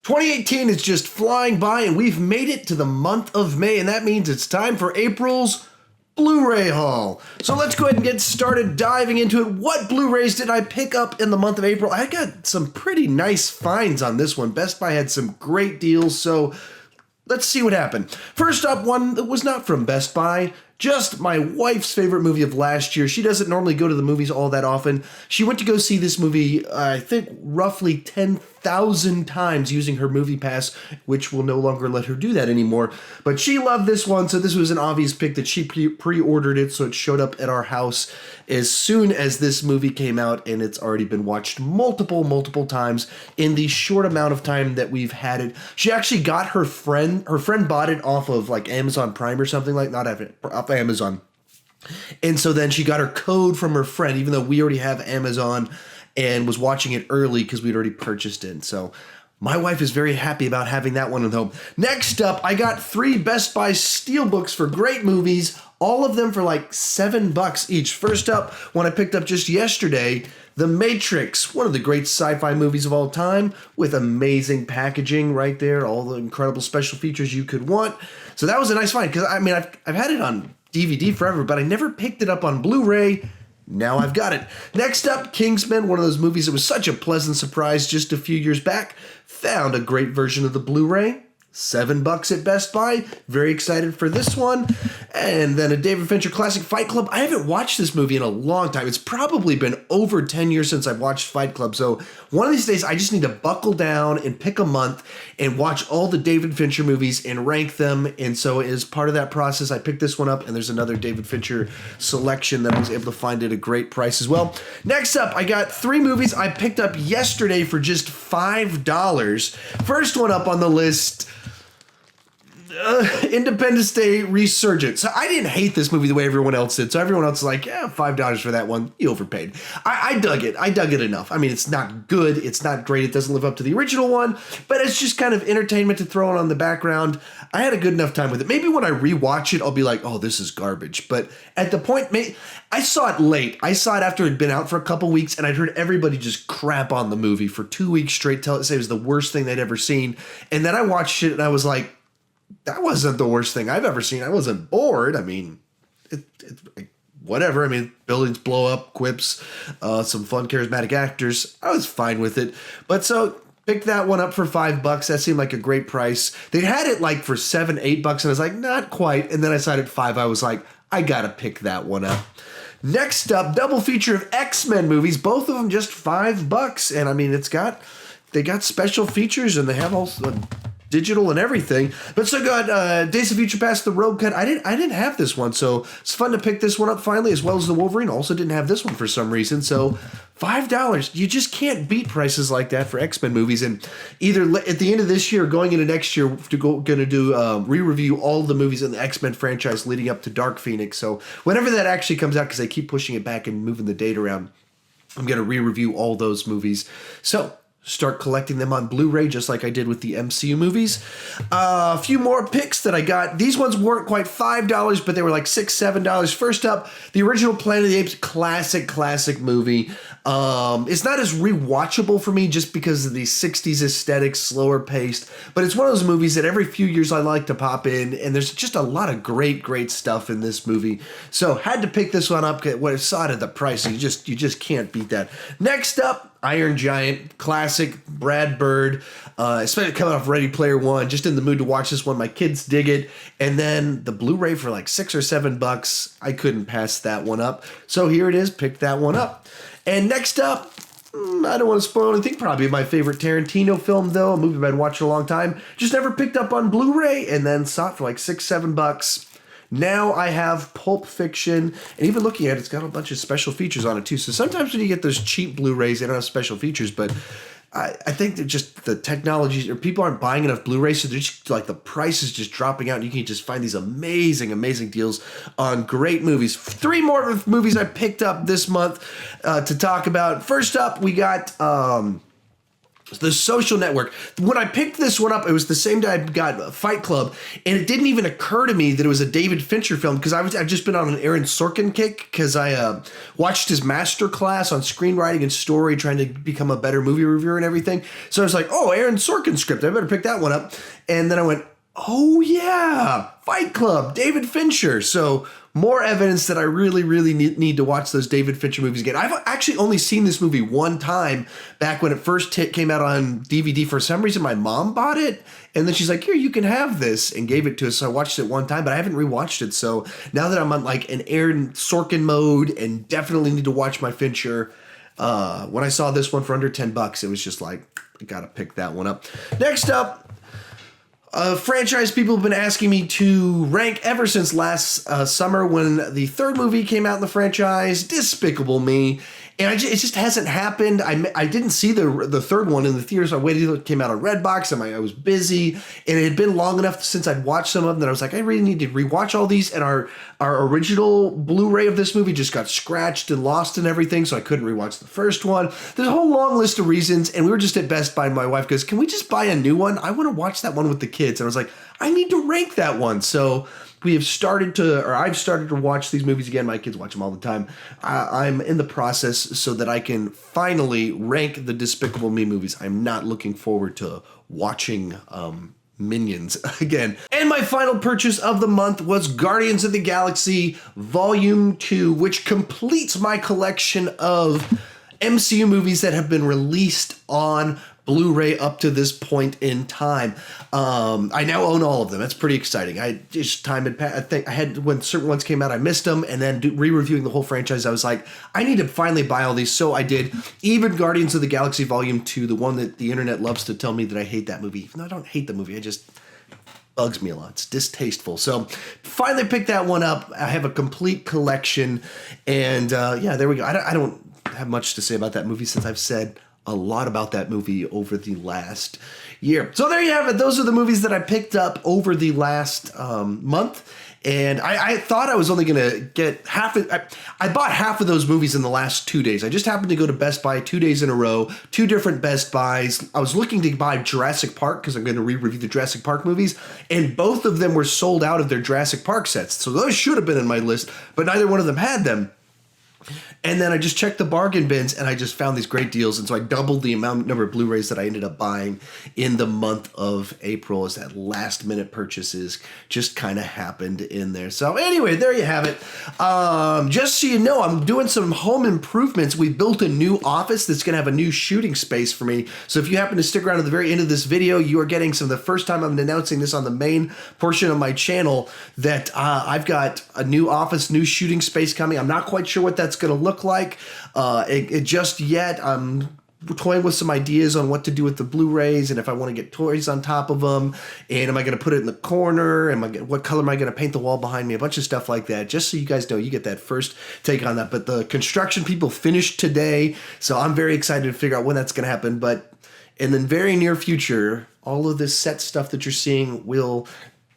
2018 is just flying by, and we've made it to the month of May, and that means it's time for April's Blu-ray haul. So let's go ahead and get started diving into it. What Blu-rays did I pick up in the month of April? I got some pretty nice finds on this one. Best Buy had some great deals, so let's see what happened. First up, one that was not from Best Buy, just my wife's favorite movie of last year. She doesn't normally go to the movies all that often. She went to go see this movie, I think, roughly 10,000 times using her movie pass, which will no longer let her do that anymore. But she loved this one, so this was an obvious pick that she pre-ordered it, so it showed up at our house as soon as this movie came out, and it's already been watched multiple times in the short amount of time that we've had it. She actually got her friend bought it off of like Amazon Prime or something like, not off Amazon. And so then she got her code from her friend, even though we already have Amazon, and was watching it early because we'd already purchased it. So my wife is very happy about having that one at home. Next up, I got 3 Best Buy steelbooks for great movies, all of them for like $7 each. First up, one I picked up just yesterday, The Matrix, one of the great sci-fi movies of all time, with amazing packaging right there, all the incredible special features you could want. So that was a nice find, because I mean, I've had it on DVD forever, but I never picked it up on Blu-ray. Now I've got it. Next up, XMen, one of those movies that was such a pleasant surprise just a few years back. Found a great version of the Blu-ray. $7 at Best Buy. Very excited for this one. And then a David Fincher classic, Fight Club. I haven't watched this movie in a long time. It's probably been over 10 years since I've watched Fight Club. So one of these days, I just need to buckle down and pick a month and watch all the David Fincher movies and rank them. And so as part of that process, I picked this one up, and there's another David Fincher selection that I was able to find at a great price as well. Next up, I got 3 movies I picked up yesterday for just $5. First one up on the list, Independence Day Resurgence. So I didn't hate this movie the way everyone else did. So everyone else is like, yeah, $5 for that one. You overpaid. I dug it. I dug it enough. I mean, it's not good. It's not great. It doesn't live up to the original one, but it's just kind of entertainment to throw on the background. I had a good enough time with it. Maybe when I rewatch it, I'll be like, oh, this is garbage. But at the point, I saw it late. I saw it after it had been out for a couple weeks, and I'd heard everybody just crap on the movie for 2 weeks straight, say it was the worst thing they'd ever seen. And then I watched it, and I was like, that wasn't the worst thing I've ever seen. I wasn't bored. I mean, whatever. I mean, buildings blow up, quips, some fun, charismatic actors. I was fine with it. But so picked that one up for $5. That seemed like a great price. They had it like for $7, $8, and I was like, not quite. And then I saw it at $5. I was like, I gotta pick that one up. Next up, double feature of XMen movies. Both of them just $5. And I mean, they got special features, and they have all digital and everything. But so got Days of Future Past, the Road Cut. I didn't have this one, so it's fun to pick this one up finally, as well as the Wolverine. Also didn't have this one for some reason. So $5. You just can't beat prices like that for X-Men movies. And either at the end of this year or going into next year, going to do re-review all the movies in the X-Men franchise leading up to Dark Phoenix. So whenever that actually comes out, because they keep pushing it back and moving the date around, I'm going to re-review all those movies. So start collecting them on Blu-ray, just like I did with the MCU movies. A few more picks that I got. These ones weren't quite $5, but they were like $6, $7. First up, the original Planet of the Apes, classic movie. It's not as rewatchable for me just because of the 60s aesthetic, slower paced, but it's one of those movies that every few years I like to pop in, and there's just a lot of great stuff in this movie. So had to pick this one up when I saw it at the price. So you just can't beat that. Next up, Iron Giant, classic, Brad Bird, especially coming off Ready Player One, just in the mood to watch this one. My kids dig it. And then the Blu-ray for like $6 or $7. I couldn't pass that one up. So here it is, picked that one up. And next up, I don't want to spoil anything, probably my favorite Tarantino film though, a movie I've been watching a long time. Just never picked up on Blu-ray, and then saw it for like $6, $7. Now I have Pulp Fiction, and even looking at it, it's got a bunch of special features on it too. So sometimes when you get those cheap Blu-rays, they don't have special features, but I think that just the technology, or people aren't buying enough Blu-rays, so they're just like the price is just dropping out, and you can just find these amazing deals on great movies. 3 more movies I picked up this month to talk about. First up, we got The Social Network. When I picked this one up, it was the same day I got Fight Club, and it didn't even occur to me that it was a David Fincher film because I've just been on an Aaron Sorkin kick because I watched his master class on screenwriting and story, trying to become a better movie reviewer and everything. So I was like, oh, Aaron Sorkin script. I better pick that one up. And then I went, oh yeah, Fight Club, David Fincher. So more evidence that I really, really need to watch those David Fincher movies again. I've actually only seen this movie one time back when it first came out on DVD. For some reason, my mom bought it, and then she's like, here, you can have this, and gave it to us. So I watched it one time, but I haven't rewatched it. So now that I'm on like an Aaron Sorkin mode and definitely need to watch my Fincher, when I saw this one for under $10, it was just like, I gotta pick that one up. Next up, a franchise people have been asking me to rank ever since last summer when the third movie came out in the franchise, Despicable Me. And it just hasn't happened. I didn't see the third one in the theaters. I waited until it came out on Redbox, and I was busy. And it had been long enough since I'd watched some of them that I was like, I really need to rewatch all these. And our original Blu-ray of this movie just got scratched and lost and everything, so I couldn't rewatch the first one. There's a whole long list of reasons, and we were just at Best Buy, and my wife goes, can we just buy a new one? I want to watch that one with the kids. And I was like, I need to rank that one. So I've started to watch these movies again. My kids watch them all the time. I'm in the process so that I can finally rank the Despicable Me movies. I'm not looking forward to watching Minions again. And my final purchase of the month was Guardians of the Galaxy Volume 2, which completes my collection of MCU movies that have been released on Blu-ray up to this point in time. I now own all of them. That's pretty exciting. I just time had passed. I think I had, when certain ones came out, I missed them, and then re-reviewing the whole franchise, I was like, I need to finally buy all these. So I did. Even Guardians of the Galaxy Volume 2, the one that the internet loves to tell me that I hate that movie. Even though I don't hate the movie, I just bugs me a lot. It's distasteful. So finally picked that one up. I have a complete collection, and yeah, there we go. I don't have much to say about that movie since I've said a lot about that movie over the last year. So there you have it. Those are the movies that I picked up over the last month. And I thought I was only going to get half of I bought half of those movies in the last 2 days. I just happened to go to Best Buy 2 days in a row, two different Best Buys. I was looking to buy Jurassic Park because I'm going to re-review the Jurassic Park movies, and both of them were sold out of their Jurassic Park sets. So those should have been in my list, but neither one of them had them. And then I just checked the bargain bins, and I just found these great deals. And so I doubled the number of Blu-rays that I ended up buying in the month of April, as that last minute purchases just kind of happened in there. So anyway, there you have it. Just so you know, I'm doing some home improvements. We built a new office that's going to have a new shooting space for me. So if you happen to stick around to the very end of this video, you are getting some of the first time I'm announcing this on the main portion of my channel, that I've got a new office, new shooting space coming. I'm not quite sure what that's going to look like just yet. I'm toying with some ideas on what to do with the Blu-rays, and if I want to get toys on top of them, and am I going to put it in the corner, what color am I going to paint the wall behind me, a bunch of stuff like that, just so you guys know, you get that first take on that. But the construction people finished today, so I'm very excited to figure out when that's going to happen. But in the very near future, all of this set stuff that you're seeing will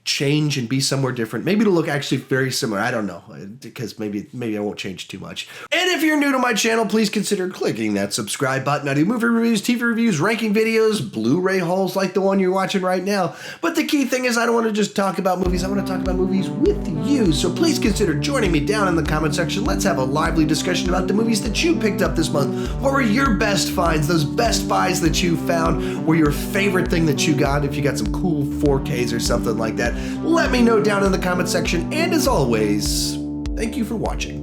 change and be somewhere different. Maybe it'll look actually very similar. I don't know, because maybe I won't change too much. And if you're new to my channel, please consider clicking that subscribe button. I do movie reviews, TV reviews, ranking videos, Blu-ray hauls like the one you're watching right now. But the key thing is, I don't want to just talk about movies. I want to talk about movies with you. So please consider joining me down in the comment section. Let's have a lively discussion about the movies that you picked up this month. What were your best finds, those best buys that you found, or your favorite thing that you got? If you got some cool 4Ks or something like that, let me know down in the comment section. And as always, thank you for watching.